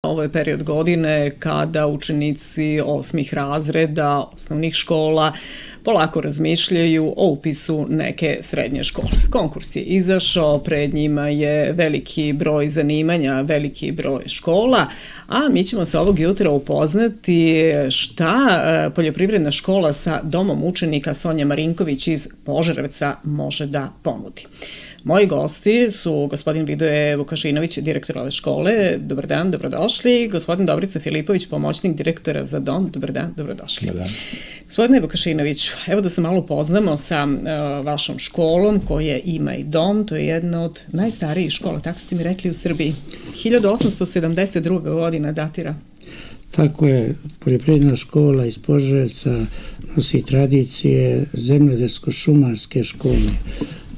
Ovo je period godine kada učenici osmih razreda osnovnih škola polako razmišljaju o upisu neke srednje škole. Konkurs je izašao, pred njima je veliki broj zanimanja, veliki broj škola, a mi ćemo se ovog jutra upoznati šta poljoprivredna škola sa domom učenika Sonja Marinković iz Požarevca može da ponudi. Moji gosti su gospodin Vidoje Vukašinović, direktor ove škole. Dobar dan, dobrodošli. Gospodin Dobrica Filipović, pomoćnik direktora za dom. Dobar dan, dobrodošli. Dobar dan. Gospodine Vukašinović, evo da se malo upoznamo sa vašom školom koja ima i dom. To je jedna od najstarijih škola, tako ste mi rekli, u Srbiji. 1872. godina datira. Tako je, poljoprivredna škola iz Požarevca nosi tradicije zemljodelsko-šumarske škole.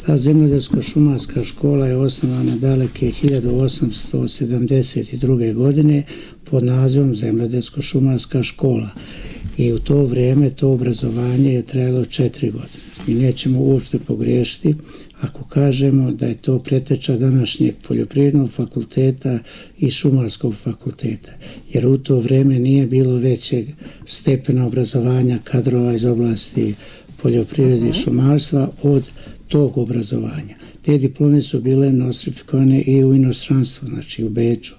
Ta zemljodelsko-šumarska škola je osnovana daleke 1872. godine pod nazivom zemljodelsko-šumarska škola. I u to vrijeme to obrazovanje je trajalo 4 godine. Mi nećemo uopšte pogriješiti ako kažemo da je to preteča današnjeg poljoprivrednog fakulteta i šumarskog fakulteta, jer u to vrijeme nije bilo većeg stepena obrazovanja kadrova iz oblasti poljoprivrede i šumarstva od tog obrazovanja. Te diplome su bile nostrifikovane i u inostranstvu, znači u Beču.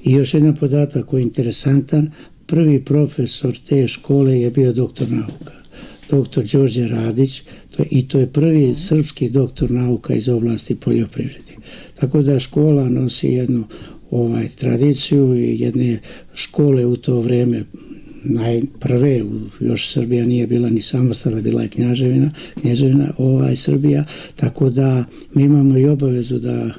I još jedan podatak koji je interesantan, prvi profesor te škole je bio doktor nauka, doktor Đorđe Radić, i to je prvi srpski doktor nauka iz oblasti poljoprivrede. Tako da škola nosi jednu tradiciju i jedne škole u to vrijeme najprve, još Srbija nije bila ni samostalna, bila je kneževina Srbija, tako da mi imamo i obavezu da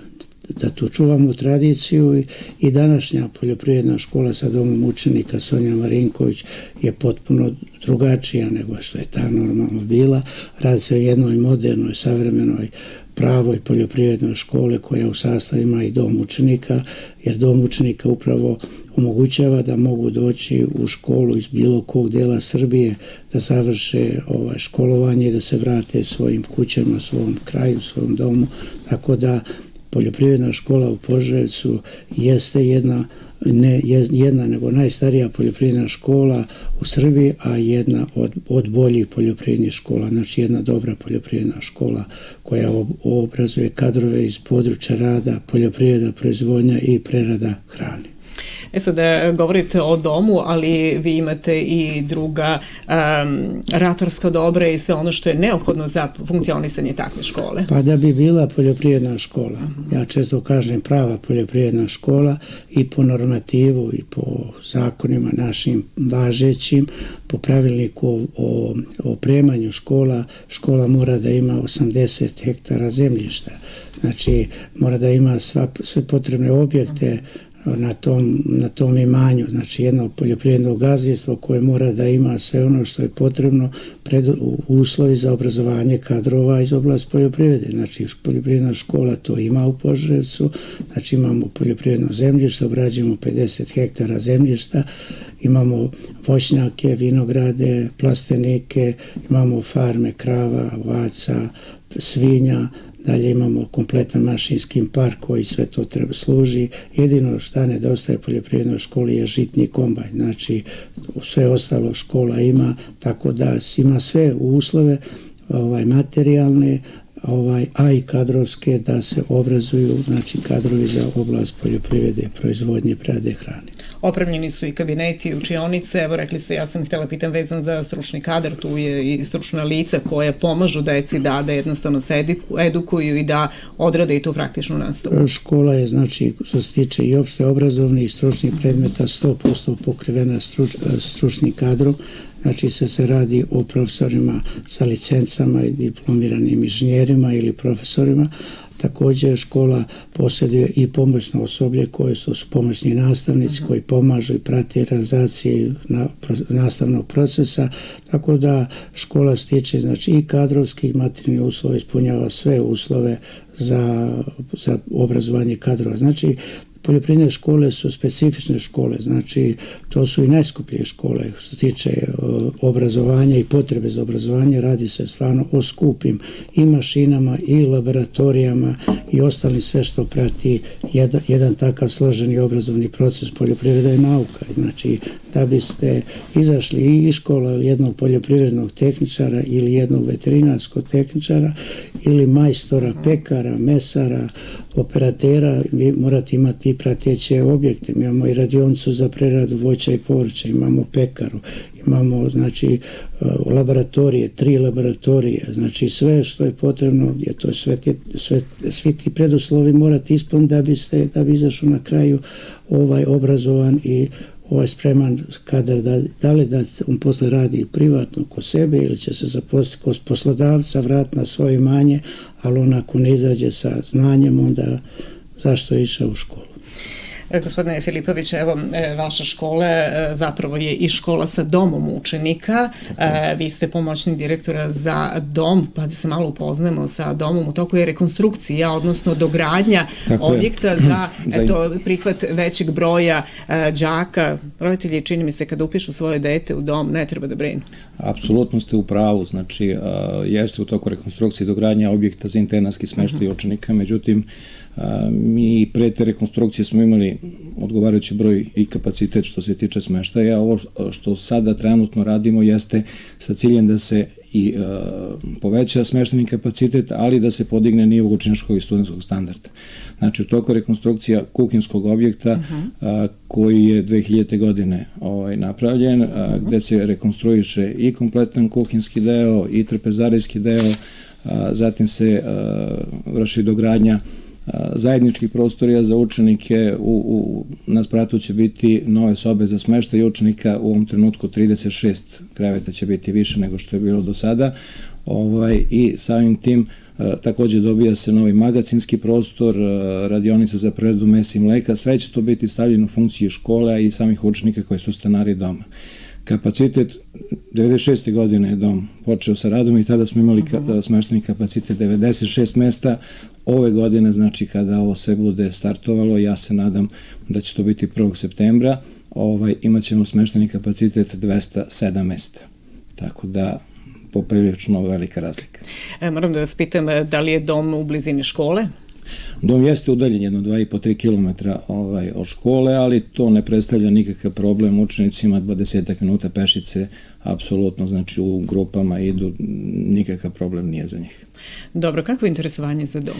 tu čuvamo tradiciju i današnja poljoprivredna škola sa domom učenika Sonja Marinković je potpuno drugačija nego što je ta normalno bila. Radi se o jednoj modernoj, savremenoj, pravoj poljoprivrednoj škole koja u sastavu ima i dom učenika, jer dom učenika upravo omogućava da mogu doći u školu iz bilo kog dela Srbije, da završe školovanje i da se vrate svojim kućama, svom kraju, svom domu. Tako da poljoprivredna škola u Požarevcu jeste ne jedna nego najstarija poljoprivredna škola u Srbiji, a jedna od boljih poljoprivrednih škola, znači jedna dobra poljoprivredna škola koja obrazuje kadrove iz područja rada, poljoprivreda, proizvodnja i prerada hrane. Sada govorite o domu, ali vi imate i druga ratarska dobra i sve ono što je neophodno za funkcionisanje takve škole. Pa da bi bila poljoprivredna škola, ja često kažem prava poljoprivredna škola i po normativu i po zakonima našim važećim, po pravilniku o opremanju škola mora da ima 80 hektara zemljišta. Znači mora da ima sve potrebne objekte na tom imanju, znači jedno poljoprivredno gazdinstvo koje mora da ima sve ono što je potrebno uslovi za obrazovanje kadrova iz oblasti poljoprivrede. Znači poljoprivredna škola to ima u Požarevcu, znači imamo poljoprivredno zemljište, obrađujemo 50 hektara zemljišta, imamo voćnjake, vinograde, plastenike, imamo farme krava, ovaca, svinja. Dalje imamo kompletan mašinski park koji sve to treba služi. Jedino što nedostaje poljoprivrednoj školi je žitni kombajn. Znači sve ostalo škola ima, tako da ima sve uslove materijalne, a i kadrovske da se obrazuju, znači kadrovi za oblast poljoprivrede, proizvodnje, prerade hrane. Opremljeni su i kabineti, učionice, evo rekli ste, ja sam htjela pitam vezan za stručni kadar, tu je i stručna lica koje pomažu deci da jednostavno se edukuju i da odrade i tu praktičnu nastavu. Škola je, znači, što se tiče i opšte obrazovnih i stručnih predmeta 100% pokrivena stručnim kadrom. Znači se radi o profesorima sa licencama i diplomiranim inženjerima ili profesorima. Također škola posjeduje i pomoćno osoblje koje su pomoćni nastavnici koji pomažu i prate realizaciju nastavnog procesa, tako da škola stiče znači i kadrovskih materijalnih uslova, ispunjava sve uslove za obrazovanje kadrova. Znači poljoprivredne škole su specifične škole, znači to su i najskuplje škole što se tiče obrazovanja i potrebe za obrazovanje. Radi se stvarno o skupim i mašinama i laboratorijama i ostali sve što prati jedan takav složeni obrazovni proces. Poljoprivreda je nauka, znači da biste izašli i iz škola jednog poljoprivrednog tehničara ili jednog veterinarskog tehničara ili majstora, pekara, mesara, operatera, vi morate imati i prateće objekte. Mi imamo i radionicu za preradu voća i povrća, imamo pekaru, imamo znači laboratorije, 3 laboratorije, znači sve što je potrebno, je to svi ti preduslovi morate ispuniti da bi izašao na kraju obrazovan i spreman kadar da li da on posle radi privatno kod sebe ili će se zaposliti kod poslodavca, vrat na svoje imanje, ali on ako ne izađe sa znanjem, onda zašto je išao u školu? Gospodine Filipović, evo, vaša škola zapravo je i škola sa domom učenika. Vi ste pomoćnik direktora za dom, pa da se malo upoznamo sa domom. U toku je rekonstrukcija, odnosno dogradnja objekta za prihvat većeg broja đaka. Roditelji, čini mi se, kada upišu svoje dete u dom, ne treba da brinu. Apsolutno ste u pravu, znači jeste u toku rekonstrukcije dogradnja objekta za internatski smeštaj učenika, međutim mi pre te rekonstrukcije smo imali odgovarajući broj i kapacitet što se tiče smeštaja. Ovo što sada trenutno radimo jeste sa ciljem da se i poveća smeštajni kapacitet, ali da se podigne nivo učeničkog i studentskog standarda. Znači, u toku rekonstrukcija kuhinskog objekta koji je 2000. godine napravljen, gde se rekonstruiše i kompletan kuhinski deo i trpezarijski deo, zatim se vrši dogradnja zajedničkih prostorija za učenike. Na spratu će biti nove sobe za smeštaj učenika, u ovom trenutku 36 kreveta će biti više nego što je bilo do sada, i samim tim takođe dobija se novi magacinski prostor, radionica za preradu mesa i mleka, sve će to biti stavljeno u funkciji škole i samih učenika koji su stanari doma. Kapacitet, 96. godine je dom počeo sa radom i tada smo imali smeštajni kapacitet 96 mesta. Ove godine, znači kada ovo sve bude startovalo, ja se nadam da će to biti 1. septembra, imat ćemo smeštajni kapacitet 207 mesta. Tako da poprilično velika razlika. Moram da vas pitam, da li je dom u blizini škole? Dom jeste udaljen jedno 2,5-3 km od škole, ali to ne predstavlja nikakav problem učenicima, 20 minuta pešice, apsolutno, znači u grupama idu, nikakav problem nije za njih. Dobro, kakvo je interesovanje za dom?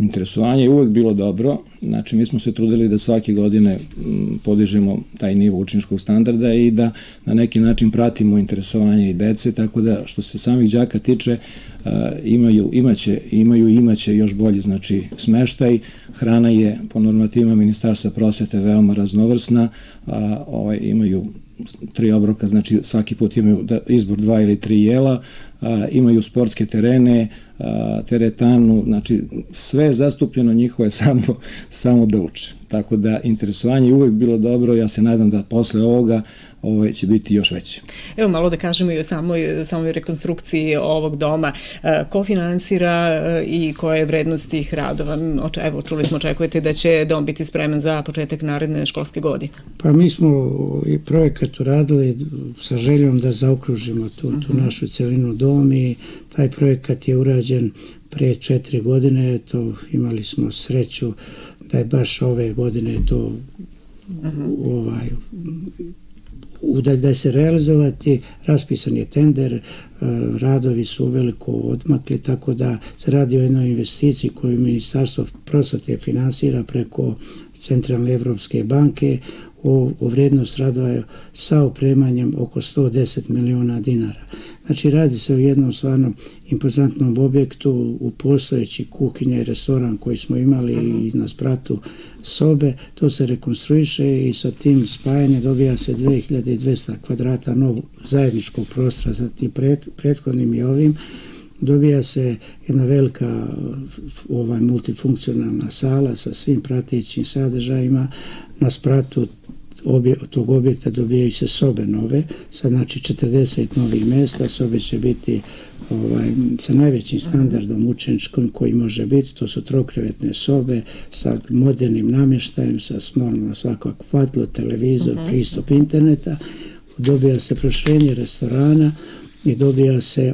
Interesovanje je uvek bilo dobro, znači mi smo se trudili da svake godine podižemo taj nivo učeničkog standarda i da na neki način interesovanje i dece, tako da što se samih đaka tiče, imaće još bolji, znači smeštaj. Hrana je po normativima Ministarstva prosvete veoma raznovrsna, imaju 3 obroka, znači svaki put imaju izbor 2 ili 3 jela, imaju sportske terene, teretanu, znači sve je zastupljeno, njihovo je samo da uče. Tako da interesovanje je uvek bilo dobro, ja se nadam da posle ovoga će biti još veće. Evo malo da kažemo i o samoj rekonstrukciji ovog doma. Ko finansira i koje je vrednost tih radova? Evo, čuli smo, očekujete da će dom biti spreman za početak naredne školske godine. Pa mi smo i projekat uradili sa željom da zaokružimo tu našu celinu dom i taj projekat je urađen pre 4 godine. Imali smo sreću da je baš ove godine to da se realizovati, raspisan je tender, radovi su uveliko odmakli, tako da se radi o jednoj investiciji koju Ministarstvo prosvete finansira preko Centralne Evropske banke. U vrednost radova je sa opremanjem oko 110 miliona dinara. Znači radi se o jednom stvarno impozantnom objektu, u postojeći kuhinja i restoran koji smo imali i na spratu sobe, to se rekonstruiše i sa tim spajanjem dobija se 2200 kvadrata novog zajedničkog prostora sa tim prethodnim i ovim. Dobija se jedna velika multifunkcionalna sala sa svim pratećim sadržajima. Na spratu tog objekta dobijaju se sobe nove, sad znači 40 novih mjesta, sobe će biti sa najvećim standardom učeničkom koji može biti, to su trokrevetne sobe sa modernim namještajem, sa normalno svakog hvatlo, televizor, pristup interneta, dobija se proširenje restorana i dobija se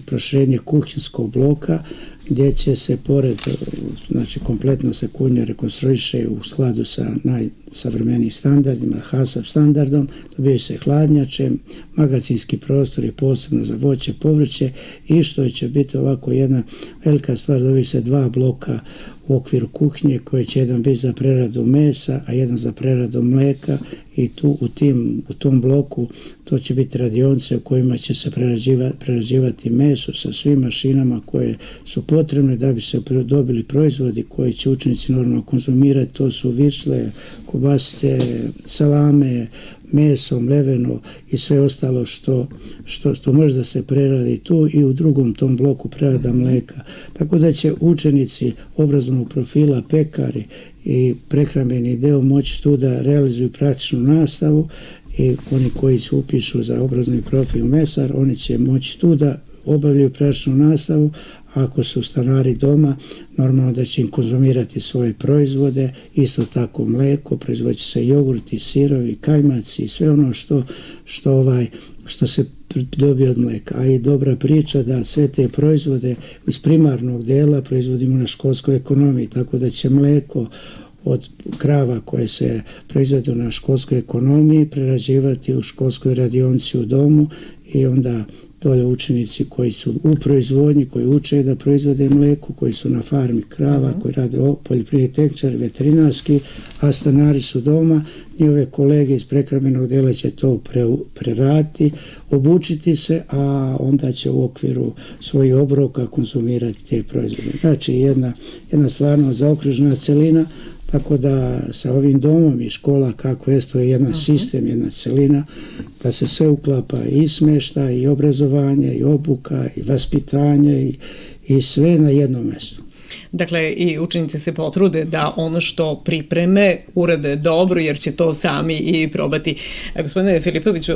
proširenje kuhinskog bloka gdje će se pored, znači kompletno se kuhinja rekonstruiše u skladu sa najsavremenijim standardima, HACCP standardom, dobijaju se hladnjače, magacinski prostori posebno za voće, povrće i što će biti ovako jedna velika stvar, dobiju se 2 bloka u okviru kuhinje koji će jedan biti za preradu mesa, a jedan za preradu mlijeka i tu u tom bloku to će biti radionice u kojima će se prerađivati meso sa svim mašinama koje su potrebne da bi se dobili proizvodi koje će učenici normalno konzumirati, to su višle, kobasice, salame, meso, mleveno i sve ostalo što može da se preradi tu i u drugom tom bloku prerada mlijeka. Tako da će učenici obrazovnog profila, pekari i prehrambeni deo moći tu da realizuju praktičnu nastavu i oni koji se upišu za obrazovni profil mesar, oni će moći tu da obavljaju praktičnu nastavu, a ako su stanari doma, normalno da će im konzumirati svoje proizvode, isto tako mlijeko, proizvodit će se jogurti, sirovi, kajmaci i sve ono što se dobije od mlijeka. A i dobra priča da sve te proizvode iz primarnog dela proizvodimo na školskoj ekonomiji, tako da će mlijeko od krava koje se proizvode na školskoj ekonomiji prerađivati u školskoj radionici u domu i onda dole učenici koji su u proizvodnji, koji uče da proizvode mlijeko, koji su na farmi krava, koji rade poljoprivredni tehničari, veterinarski, a stanari su doma, njihove kolege iz prehrambenog dela će to preraditi, obučiti se, a onda će u okviru svojih obroka konzumirati te proizvode. Znači jedna stvarno zaokružena celina, tako da sa ovim domom i škola kako je, to je jedan sistem, jedna celina, da se sve uklapa i smještaj, i obrazovanje, i obuka, i vaspitanje, i sve na jednom mjestu. Dakle, i učenici se potrude da ono što pripreme urade dobro, jer će to sami i probati. Gospodine Filipoviću,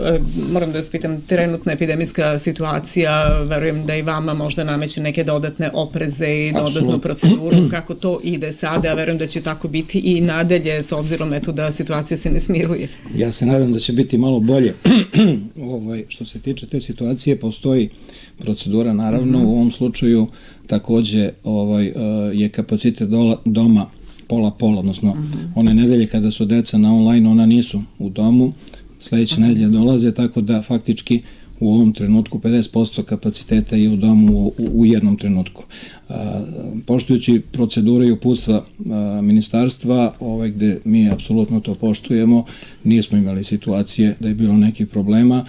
moram da vas pitam, trenutna epidemijska situacija, verujem da i vama možda nameće neke dodatne opreze i dodatnu proceduru, kako to ide sada, a verujem da će tako biti i nadalje, s obzirom da situacija se ne smiruje. Ja se nadam da će biti malo bolje. Što se tiče te situacije, postoji procedura, naravno, u ovom slučaju takođe je kapacitet doma pola, odnosno one nedelje kada su deca na online, ona nisu u domu, sledeće nedelje dolaze, tako da faktički u ovom trenutku 50% kapaciteta je u domu u jednom trenutku. Poštujući procedure i uputstva ministarstva, gde mi apsolutno to poštujemo, nismo imali situacije da je bilo nekih problema,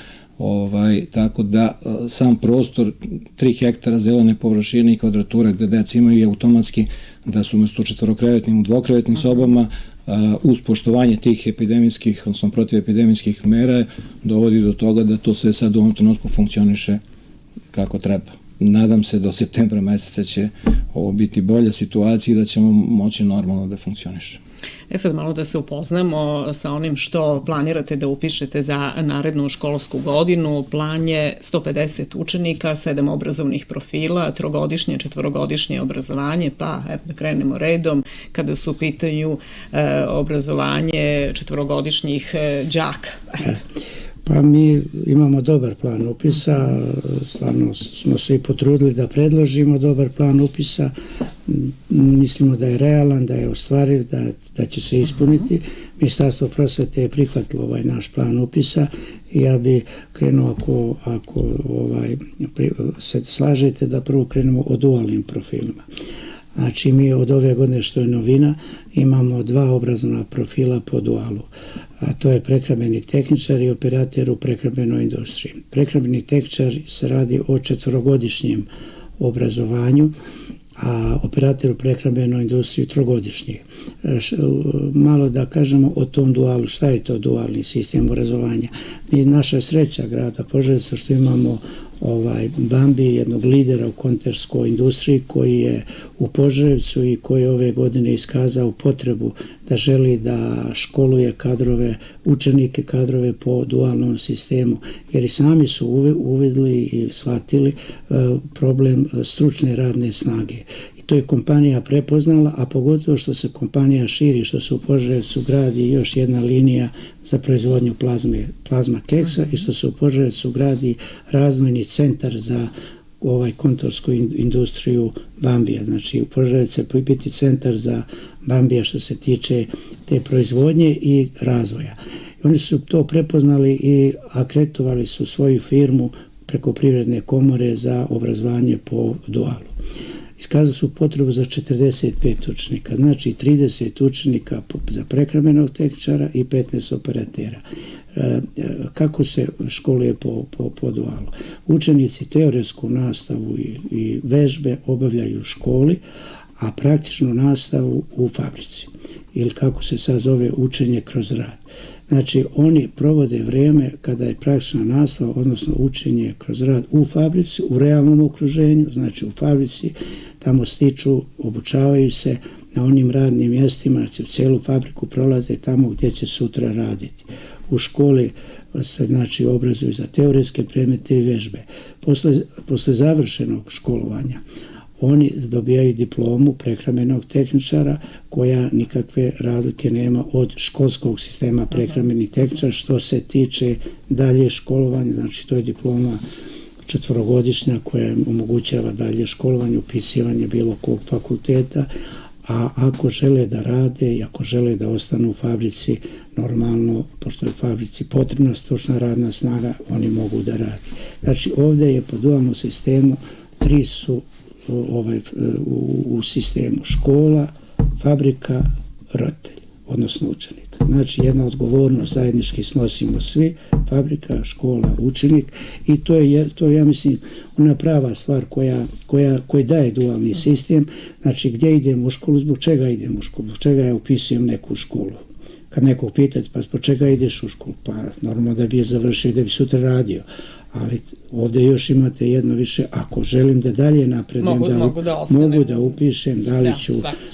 tako da sam prostor 3 hektara zelene površine i kvadratura gde deca imaju je automatski da su umesto 4-krevetnim u 2-krevetnim sobama, uz poštovanje tih epidemijskih, odnosno protivepidemijskih mera, dovodi do toga da to sve sad u ovom trenutku funkcioniše kako treba. Nadam se do septembra meseca će ovo biti bolja situacija i da ćemo moći normalno da funkcioniše. Sad malo da se upoznamo sa onim što planirate da upišete za narednu školsku godinu. Plan je 150 učenika, 7 obrazovnih profila, 3-godišnje, 4-godišnje obrazovanje, pa da krenemo redom. Kada su u pitanju obrazovanje 4-godišnjih đaka. Pa mi imamo dobar plan upisa, stvarno smo se i potrudili da predložimo dobar plan upisa, mislimo da je realan, da je ostvariv, da će se ispuniti. Ministarstvo prosvete je prihvatilo ovaj naš plan upisa i ja bi krenuo ako se slažete da prvo krenemo o dualnim profilima. Znači mi od ove godine, što je novina, imamo 2 obrazovna profila po dualu. A to je prehrambeni tehničar i operater u prehrambenoj industriji. Prehrambeni tehničar se radi o 4-godišnjem obrazovanju, a operater u prehrambenoj industriji 3-godišnji. Malo da kažemo o tom dualu, šta je to dualni sistem obrazovanja. Naša sreća grada Požarevca što imamo Bambi, jednog lidera u konterskoj industriji koji je u Požarevcu i koji je ove godine iskazao potrebu da želi da školuje kadrove, učenike kadrove po dualnom sistemu, jer i sami su uvidjeli i shvatili problem stručne radne snage. I to je kompanija prepoznala, a pogotovo što se kompanija širi, što se u Požarevcu gradi još jedna linija za proizvodnju plazma keksa i što se u Požarevcu gradi razvojni centar za kontorsku industriju Bambija. Znači u Požarevcu će biti centar za Bambija što se tiče te proizvodnje i razvoja. I oni su to prepoznali i akreditovali su svoju firmu preko Privredne komore za obrazovanje po dualu. Iskazali su potrebu za 45 učenika, znači 30 učenika za prehrambenog tehničara i 15 operatera. Kako se školuje po dualu? Učenici teoretsku nastavu i vežbe obavljaju u školi, a praktičnu nastavu u fabrici. Ili kako se sad zove učenje kroz rad. Znači, oni provode vrijeme kada je praktična nastava, odnosno učenje kroz rad u fabrici, u realnom okruženju, znači u fabrici, tamo stiču, obučavaju se na onim radnim mjestima, znači u cijelu fabriku prolaze tamo gdje će sutra raditi. U školi se znači obrazuju za teoretske predmete i vežbe. Posle završenog školovanja oni dobijaju diplomu prehrambenog tehničara koja nikakve razlike nema od školskog sistema prehrambenih tehničara što se tiče dalje školovanja, znači to je diploma 4-godišnja koja omogućava dalje školovanje, upisivanje bilo kog fakulteta, a ako žele da rade i ako žele da ostanu u fabrici, normalno, pošto je u fabrici potrebna stručna radna snaga, oni mogu da rade. Znači ovdje je po dualnom sistemu 3 su u sistemu škola, fabrika, roditelj, odnosno učenik. Znači jedna odgovornost zajednički snosimo svi, fabrika, škola, učenik i to je ja mislim ona prava stvar koja daje dualni sistem. Znači gdje idem u školu, zbog čega idem u školu, zbog čega ja upisujem neku školu. Kad nekog pitate pa zbog čega ideš u školu, pa normalno da bi je završio i da bi sutra radio. Ali ovdje još imate jedno više, ako želim da dalje napredujem, mogu da upišem,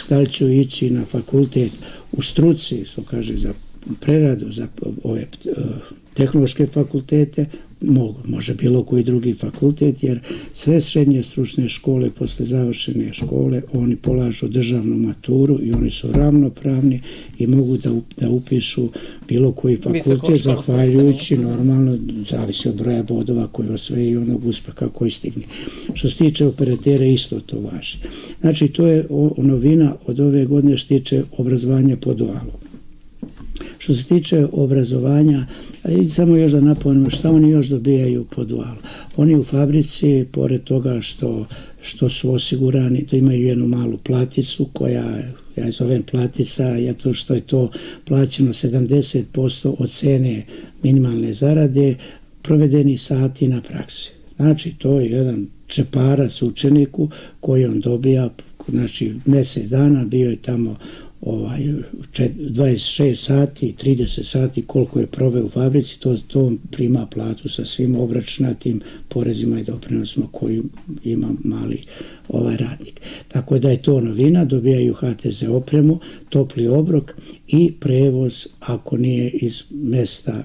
da li ću ići na fakultet u struci, što kaže za preradu, za ove tehnološke fakultete, može bilo koji drugi fakultet, jer sve srednje stručne škole posle završene škole, oni polažu državnu maturu i oni su ravnopravni i mogu da upišu bilo koji fakultet, zahvaljujući normalno, zavisi od broja bodova koji osvoje i onog uspeha koji stigne. Što se tiče operatera, isto to važi. Znači, to je novina od ove godine što se tiče obrazovanja po dualu. Što se tiče obrazovanja, samo još da napomenem šta oni još dobijaju po dualu. Oni u fabrici, pored toga što su osigurani, da imaju jednu malu platicu koja, ja zovem platica, to što je to plaćeno 70% od cene minimalne zarade, provedeni sati na praksi. Znači, to je jedan čeparac učeniku koji on dobija, znači mjesec dana bio je tamo 26 sati, 30 sati koliko je proveo u fabrici, to prima platu sa svim obračunatim porezima i doprinosima koji ima mali radnik. Tako da je to novina, dobijaju HTZ opremu, topli obrok i prevoz ako nije iz mjesta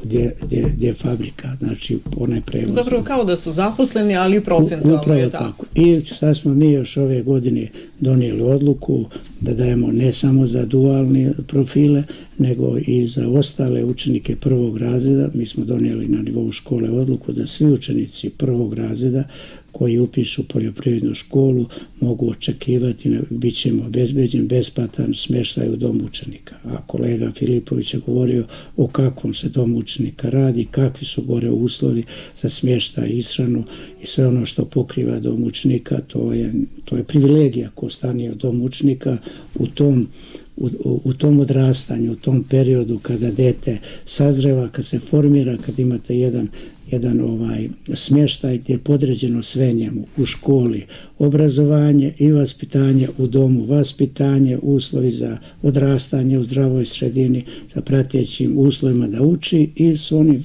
gdje je fabrika, znači onaj prevoz. Zapravo kao da su zaposleni, ali procentualno upravo je tako. I šta smo mi još ove godine donijeli odluku da dajemo ne samo za dualne profile, nego i za ostale učenike prvog razreda. Mi smo donijeli na nivou škole odluku da svi učenici prvog razreda koji upišu poljoprivrednu školu mogu očekivati, bit ćemo obezbeđen besplatan smještaj u domu učenika. A kolega Filipović je govorio o kakvom se domu učenika radi, kakvi su gore uslovi za smještaj, ishranu i sve ono što pokriva dom učenika, to je privilegija ko stane od domu učenika u tom odrastanju, u tom periodu kada dete sazreva, kad se formira, kad imate jedan smještaj gdje je podređeno sve njemu u školi, obrazovanje i vaspitanje u domu, vaspitanje, uslovi za odrastanje u zdravoj sredini sa pratećim uslovima da uči i su oni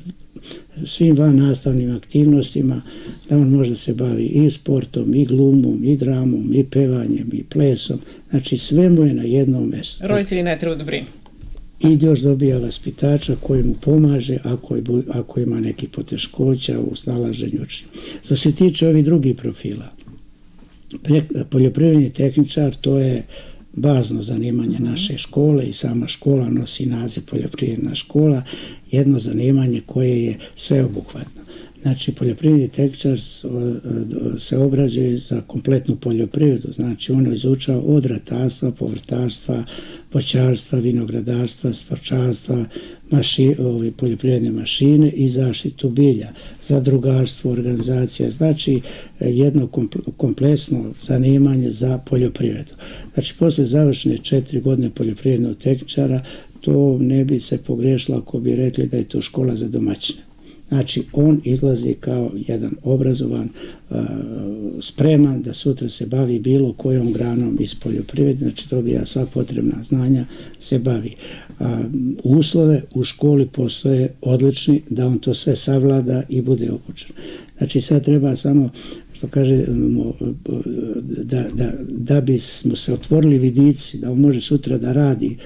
svim van nastavnim aktivnostima, da on može se bavi i sportom, i glumom, i dramom, i pevanjem, i plesom. Znači sve mu je na jednom mjestu. Roditelji ne treba da brinu. I još dobija vaspitača koji mu pomaže ako ima neki poteškoća u snalaženju učenja. Što se tiče ovih drugih profila, poljoprivredni tehničar, to je bazno zanimanje naše škole i sama škola nosi naziv poljoprivredna škola, jedno zanimanje koje je sveobuhvatno. Znači, poljoprivredni tehničar se obrazuje za kompletnu poljoprivredu, znači ono izučava od ratarstva, povrtarstva, voćarstva, vinogradarstva, stočarstva, poljoprivredne mašine i zaštitu bilja, zadrugarstvo, organizacija, znači jedno kompleksno zanimanje za poljoprivredu. Znači, posle završene 4 godine poljoprivrednog tehničara, to ne bi se pogrešilo ako bi rekli da je to škola za domaćine. Znači, on izlazi kao jedan obrazovan, spreman da sutra se bavi bilo kojom granom iz poljoprivrede, znači dobija sva potrebna znanja, se bavi. Uslove u školi postoje odlični da on to sve savlada i bude obučen. Znači, sad treba samo, što kaže, da bismo se otvorili vidici, da on može sutra da radi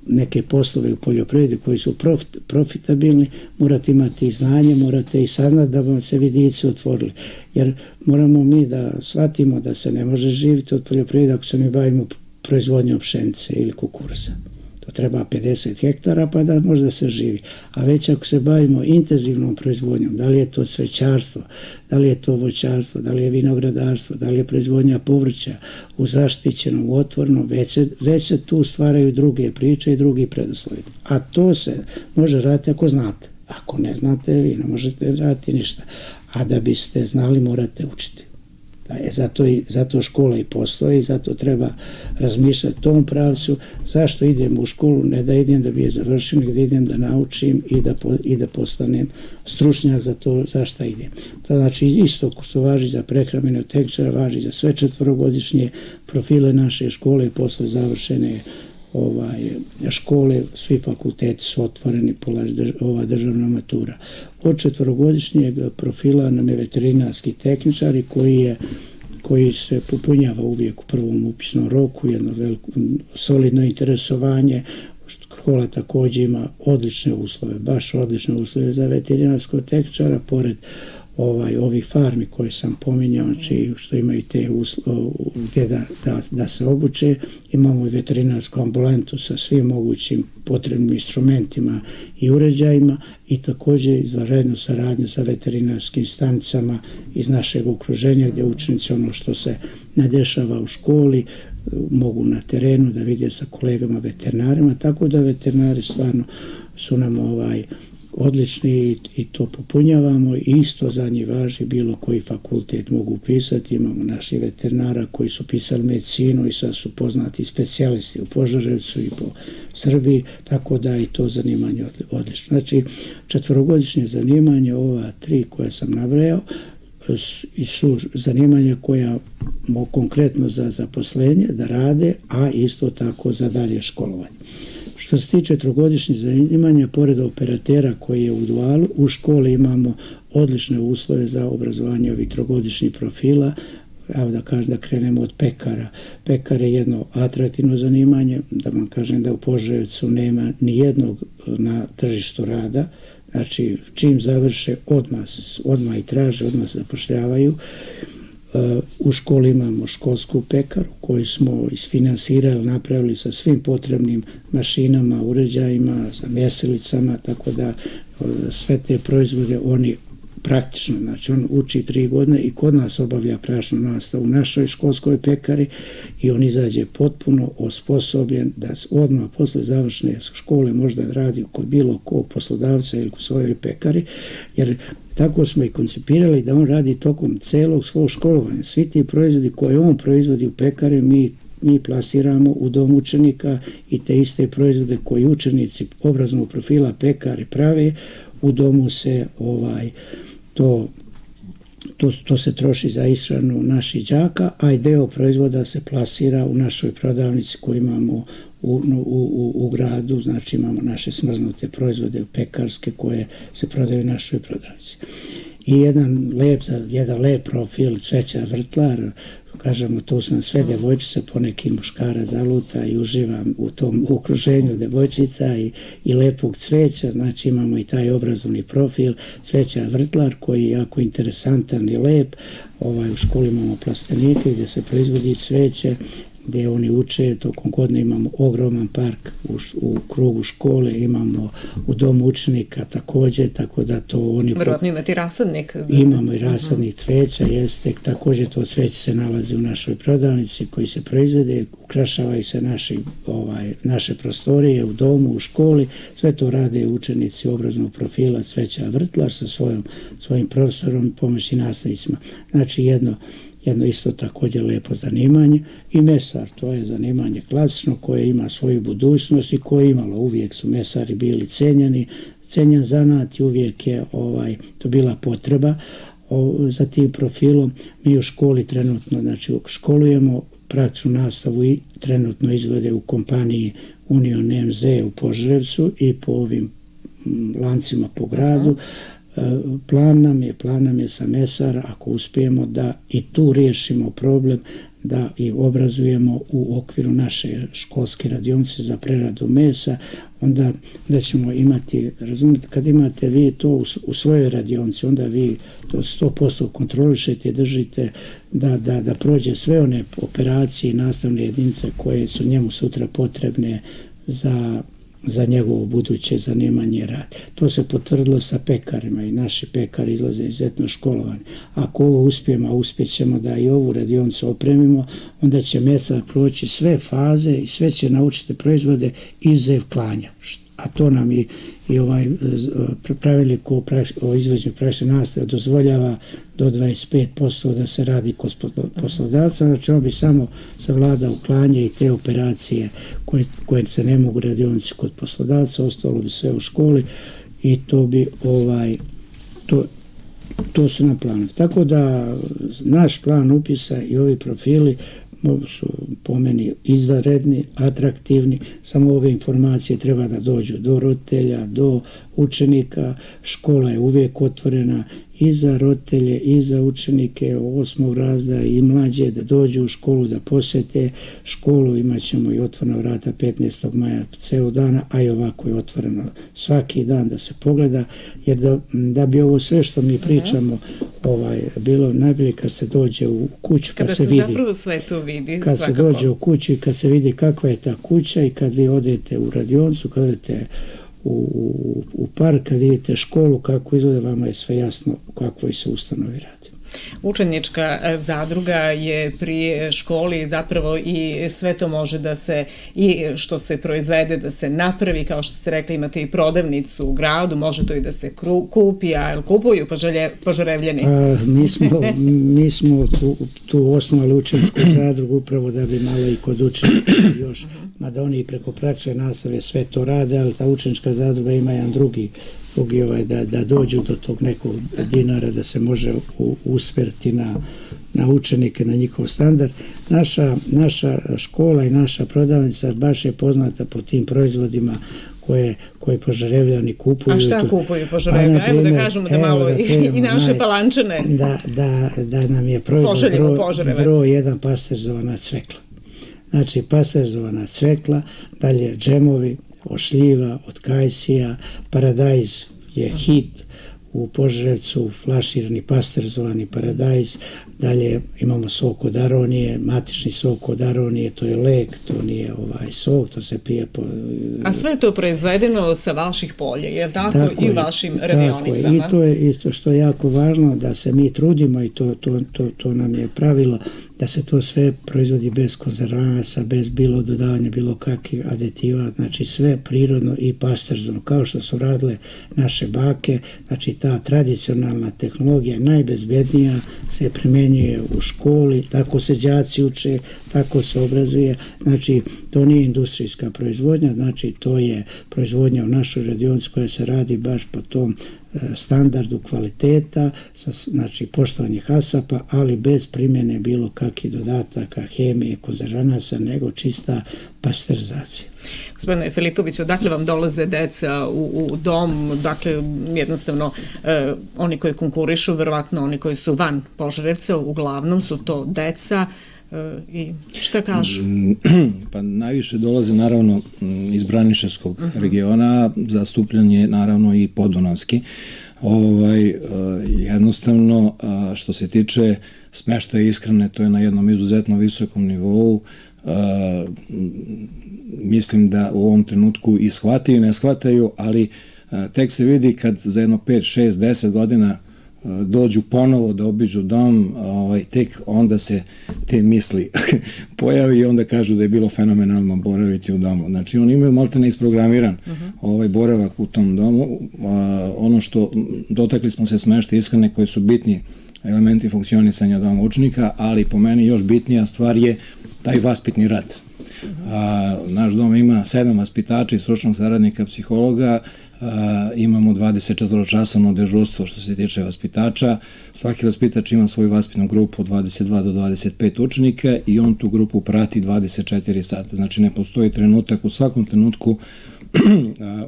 neke poslove u poljoprivredi koji su profitabilni, morate imati znanje, morate i saznati da vam se vidici otvorili. Jer moramo mi da shvatimo da se ne može živjeti od poljoprivrede ako se mi bavimo proizvodnjom pšenice ili kukuruza. To treba 50 hektara pa da možda se živi. A već ako se bavimo intenzivnom proizvodnjom, da li je to cvećarstvo, da li je to voćarstvo, da li je vinogradarstvo, da li je proizvodnja povrća u zaštićenom, otvornom, već se tu stvaraju druge priče i drugi preduslovi. A to se može raditi ako znate. Ako ne znate, vi ne možete raditi ništa. A da biste znali, morate učiti. Zato škola i postoji, zato treba razmišljati u tom pravcu. Zašto idem u školu? Ne da idem da bi je završio, nego da idem da naučim i da postanem stručnjak za to za šta idem. To znači isto što važi za prehrambenog tehničara, važi za sve 4-godišnje profile naše škole, posle završene škole, svi fakulteti su otvoreni, ova državna matura. Od 4-godišnjeg profila nam je veterinarski tehničar koji se popunjava uvijek u prvom upisnom roku, jedno veliko solidno interesovanje. Škola također ima odlične uslove, baš odlične uslove za veterinarskog tehničara, pored ovih farmi koje sam pominjao, znači što imaju te uslove gdje da se obuče. Imamo i veterinarsku ambulantu sa svim mogućim potrebnim instrumentima i uređajima i također izvanrednu saradnju sa veterinarskim stanicama iz našeg okruženja gdje učenici ono što se ne dešava u školi mogu na terenu da vide sa kolegama veterinarima, tako da veterinari stvarno su nam odlični i to popunjavamo. Isto za njih važi bilo koji fakultet mogu pisati. Imamo naših veterinara koji su pisali medicinu i sad su poznati specijalisti u Požarevcu i po Srbiji, tako da i to zanimanje odlično. Znači, 4-godišnje zanimanje, ova 3 koje sam nabrajao, su zanimanja koja konkretno za zaposlenje da rade, a isto tako za dalje školovanje. Što se tiče 3-godišnjih zanimanja, pored operatera koji je u dualu, u školi imamo odlične uslove za obrazovanje ovih 3-godišnjih profila. Evo da krenemo od pekara. Pekar je jedno atraktivno zanimanje, da vam kažem da u Požarevcu nema ni jednog na tržištu rada, znači čim završe odmah i traže, odmah se zapošljavaju. U školi imamo školsku pekaru koju smo isfinansirali, napravili sa svim potrebnim mašinama, uređajima, sa mjesilicama, tako da sve te proizvode oni praktično, znači on uči 3 godine i kod nas obavlja prašnu nastavu u našoj školskoj pekari i on izađe potpuno osposobljen da odmah posle završne škole možda radi kod bilo kog poslodavca ili u svojoj pekari, jer tako smo i koncipirali da on radi tokom celog svog školovanja. Svi ti proizvodi koje on proizvodi u pekari mi plasiramo u dom učenika i te iste proizvode koji učenici obrazovnog profila pekari prave, u domu se to se troši za ishranu naših đaka, a i deo proizvoda se plasira u našoj prodavnici koju imamo u gradu, znači imamo naše smrznute proizvode pekarske koje se prodaju u našoj prodavnici. I jedan lep profil Cveća Vrtlar, kažemo, tu su nam sve devojčice, poneki muškara zaluta i uživam u tom okruženju devojčica i lepog cveća, znači imamo i taj obrazovni profil Cveća Vrtlar koji je jako interesantan i lep. U školi imamo plastenike gdje se proizvodi cveće, gdje oni uče, tokom godine imamo ogroman park u krugu škole, imamo u domu učenika također, tako da to oni... Vjerojatno imate i rasadnik. Imamo i rasadnik cveća, jeste, također to cveće se nalazi u našoj prodavnici koji se proizvede, ukrašavaju se naše prostorije u domu, u školi, sve to rade učenici obrazovnog profila Cveća Vrtlar sa svojim profesorom i pomoćnim nastavnicima. Znači jedno isto također lepo zanimanje i mesar, to je zanimanje klasično koje ima svoju budućnost i koje imalo, uvijek su mesari bili cenjen zanat i uvijek je to bila potreba za tim profilom. Mi u školi trenutno, znači školujemo praktičnu nastavu i trenutno izvode u kompaniji Union MZ u Požarevcu i po ovim lancima po gradu. Plan nam je sa mesara, ako uspijemo da i tu riješimo problem, da i obrazujemo u okviru naše školske radionice za preradu mesa, onda da ćemo imati, razumijete, kad imate vi to u svojoj radionici, onda vi to 100% kontrolišete i držite da prođe sve one operacije i nastavne jedinice koje su njemu sutra potrebne za njegovo buduće zanimanje i rad. To se potvrdilo sa pekarima i naši pekari izlaze izuzetno školovani. Ako ovo uspijemo, a uspjećemo da i ovu radionicu opremimo, onda će mesar proći sve faze i sve će naučiti proizvode izuzev klanja. A to nam i pravilnik o izvođenju praktične nastave dozvoljava do 25% da se radi kod poslodavca, znači on bi samo savladao klanje i te operacije koje se ne mogu radionici kod poslodavca, ostalo bi sve u školi i to bi to su na planu. Tako da naš plan upisa i ovi profili su po meni izvanredni, atraktivni, samo ove informacije treba da dođu do roditelja, do učenika, škola je uvijek otvorena i za roditelje i za učenike 8. razreda i mlađe da dođu u školu, da posjete školu, imat ćemo i otvorena vrata 15. maja ceo dana, a i ovako je otvoreno svaki dan da se pogleda, jer da bi ovo sve što mi pričamo bilo najbolje kad se dođe u kuću, kada se vidi. Zapravo sve to vidi, kad svakako. Se dođe u kuću i kad se vidi kakva je ta kuća i kad vi odete u radionicu, kad odete u park, kad vidite školu kako izgleda, vama je sve jasno u kakvoj se ustanovi radi. Učenička zadruga je pri školi zapravo i sve to može da se i što se proizvede da se napravi, kao što ste rekli imate i prodavnicu u gradu, može to i da se kupi, a kupuju Požarevljani? Mi smo tu osnovali učeničku zadrugu upravo da bi malo i kod učenika još, mada oni preko praktične nastave sve to rade, ali ta učenička zadruga ima jedan drugi da dođu do tog nekog dinara da se može usmjeriti na učenike, na njihov standard. Naša škola i naša prodavnica baš je poznata po tim proizvodima koje Požarevljani kupuju. A šta kupuju Požarevljani? Evo da kažemo da malo i naše palančane. Da nam je proizvod broj 1 pasterizovana cvekla. Znači pasterizovana cvekla, dalje džemovi, od šljiva, od kajsija, paradajz je hit u Požarevcu, flaširani pasterizovani paradajz, dalje imamo sok od aronije, matični sok od aronije, to je lek, to nije sok, to se pije A sve je to proizvedeno sa vaših polja, je li tako i u vašim radionicama? Tako, i to je isto što je jako važno, da se mi trudimo i to nam je pravilo, da se to sve proizvodi bez konzervansa, bez bilo dodavanja bilo kakvih aditiva, znači sve prirodno i pasterizovano, kao što su radile naše bake, znači ta tradicionalna tehnologija najbezbednija se primjenjuje u školi, tako se đaci uče, tako se obrazuje, znači to nije industrijska proizvodnja, znači to je proizvodnja u našoj radionici koja se radi baš po tom standardu kvaliteta, znači poštovanje HACCP-a, ali bez primjene bilo kakvih dodataka, hemije, konzervanasa, nego čista pasterizacija. Gospodine Filipović, odakle vam dolaze deca u dom? Dakle, jednostavno, oni koji konkurišu, verovatno oni koji su van Požarevca, uglavnom su to deca. I šta kažu? Pa najviše dolaze naravno iz Braničevskog regiona, zastupljen je naravno i podunavski. Jednostavno, što se tiče smeštaja ishrane, to je na jednom izuzetno visokom nivou. Mislim da u ovom trenutku i shvataju i ne shvataju, ali tek se vidi kad za jedno 5, 6, 10 godina dođu ponovo da obiđu dom, tek onda se te misli pojavi i onda kažu da je bilo fenomenalno boraviti u domu. Znači, oni imaju maltene isprogramiran boravak u tom domu. Ono što dotakli smo se smeštaja ishrane koji su bitni elementi funkcionisanja doma učenika, ali po meni još bitnija stvar je taj vaspitni rad. Naš dom ima 7 vaspitača i stručnog saradnika psihologa, imamo 24-časovno dežurstvo što se tiče vaspitača. Svaki vaspitač ima svoju vaspitnu grupu od 22 do 25 učenika i on tu grupu prati 24 sata. Znači, ne postoji trenutak, u svakom trenutku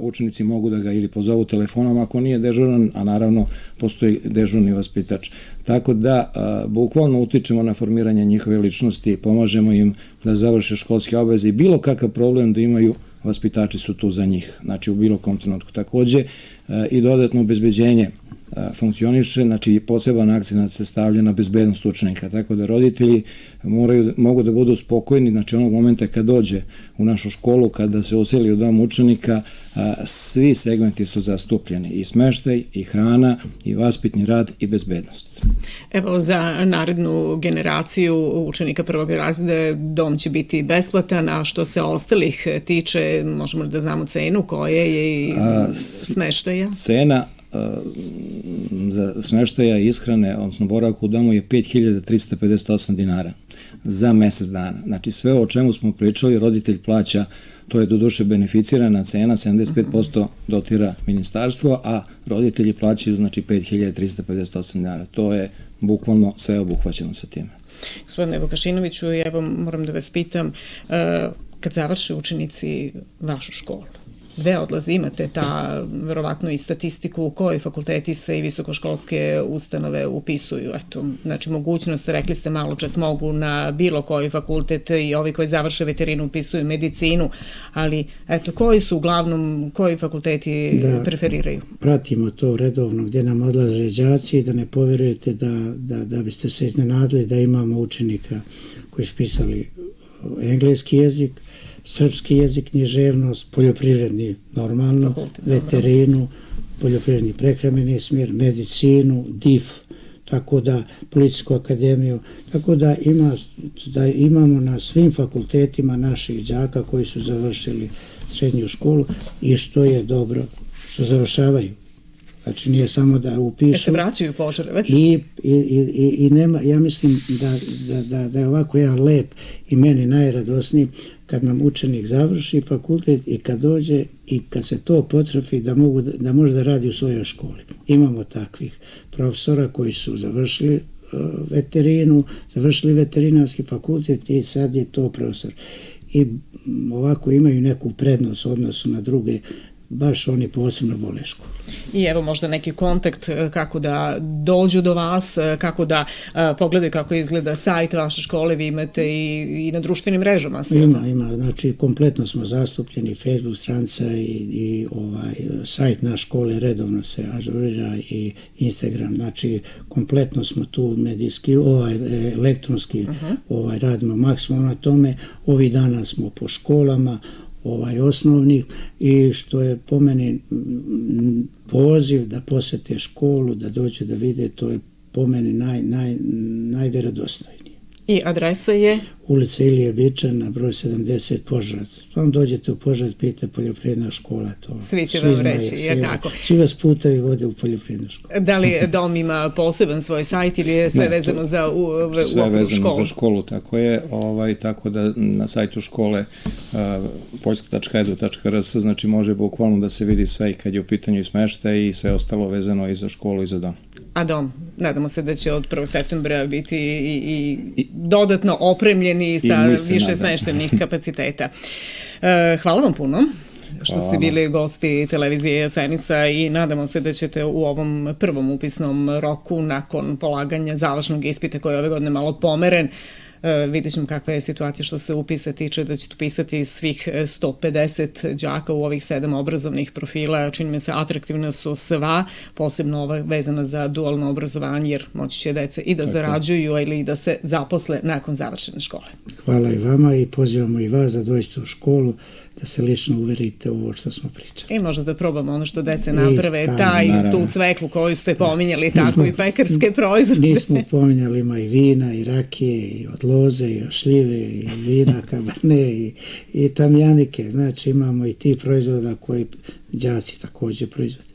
učenici mogu da ga ili pozovu telefonom ako nije dežuran, a naravno postoji dežurni vaspitač. Tako da, bukvalno utičemo na formiranje njihove ličnosti, pomažemo im da završe školske obaveze i bilo kakav problem da imaju, vaspitači su tu za njih, znači u bilo kom trenutku. Takođe i dodatno obezbeđenje funkcioniše, znači poseban akcenat se stavlja na bezbednost učenika, tako da roditelji mogu da budu spokojni, znači onog momenta kad dođe u našu školu, kada se useli u dom učenika, svi segmenti su zastupljeni, i smeštaj, i hrana, i vaspitni rad, i bezbednost. Evo, za narednu generaciju učenika prvog razreda dom će biti besplatan, a što se ostalih tiče, možemo da znamo cenu koje je i smeštaja? Cena za smeštaja i ishrane, odnosno boravak u domu je 5.358 dinara za mesec dana. Znači, sve o čemu smo pričali, roditelj plaća, to je doduše beneficirana cena, 75% dotira ministarstvo, a roditelji plaćaju, znači, 5.358 dinara. To je bukvalno sve obuhvaćeno sa time. Gospodine Vukašinoviću, evo moram da vas pitam, kad završe učenici vašu školu, gde odlaze? Imate verovatno i statistiku koji fakulteti se i visokoškolske ustanove upisuju. Eto, znači, mogućnost, rekli ste malo čas, mogu na bilo koji fakultet i ovi koji završe veterinu upisuju medicinu, ali eto, koji su uglavnom, koji fakulteti preferiraju? Pratimo to redovno gde nam odlaze đaci i da ne poverujete da biste se iznenadili da imamo učenika koji su pisali engleski jezik, srpski jezik, književnost, poljoprivredni normalno, veterinu, poljoprivredni prehrambeni smjer, medicinu, DIF, tako da policijsku akademiju, tako da imamo na svim fakultetima naših đaka koji su završili srednju školu i što je dobro, što završavaju. Znači, nije samo da upišu. Se vraćaju u Požarevac. I nema, ja mislim da je ovako jedan lep i meni najradosniji kad nam učenik završi fakultet i kad dođe i kad se to potrefi da može da radi u svojoj školi. Imamo takvih profesora koji su završili veterinu, završili veterinarski fakultet i sad je to profesor. I ovako imaju neku prednost u odnosu na druge, baš oni posebno vole školu. I evo možda neki kontakt kako da dođu do vas, kako da pogledaju kako izgleda sajt vaše škole, vi imate i na društvenim mrežama. Ima, znači kompletno smo zastupljeni, Facebook stranica i sajt naše škole redovno se ažurira i Instagram, znači kompletno smo tu medijski, elektronski radimo maksimum na tome, ovih dana smo po školama, osnovnih i što je po meni poziv da posete školu, da dođu da vide, to je po meni najvjerodostojnije. I adresa je? Ulica Ilije Bičana, broj 70, Požarevac. Vam dođete u Požarevac, pijete poljoprivredna škola, to Svi će vam reći, je tako. Svi vas putevi vode u poljoprivrednu školu. Da li dom ima poseban svoj sajt ili je sve vezano za sve vezano za školu, tako je, tako da na sajtu škole poljska.edu.rs znači može bukvalno da se vidi sve i kad je u pitanju i smeštaj i sve ostalo vezano i za školu i za dom. A dom, nadamo se da će od 1. septembra biti i dodatno opremljeni sa više smeštenih kapaciteta. Hvala vam puno što ste bili gosti televizije Jasenica i nadamo se da ćete u ovom prvom upisnom roku nakon polaganja završnog ispita koji je ove godine malo pomeren, vidjet ćemo kakva je situacija što se upisa tiče, da ćete upisati svih 150 đaka u ovih 7 obrazovnih profila. Čini mi se atraktivna su sva, posebno ova vezana za dualno obrazovanje, jer moći će deca i da zarađuju ili i da se zaposle nakon završene škole. Hvala i vama i pozivamo i vas da dođete u školu, da se lično uverite u ovo što smo pričali. I možda da probamo ono što dece naprave, tu cveklu koju ste pominjali, tako i pekarske proizvode. Nismo pominjali, ima i vina, i rakije, i od loze, i od šljive, i vina, kaberne, i tamjanike. Znači imamo i ti proizvoda koji đaci također proizvode.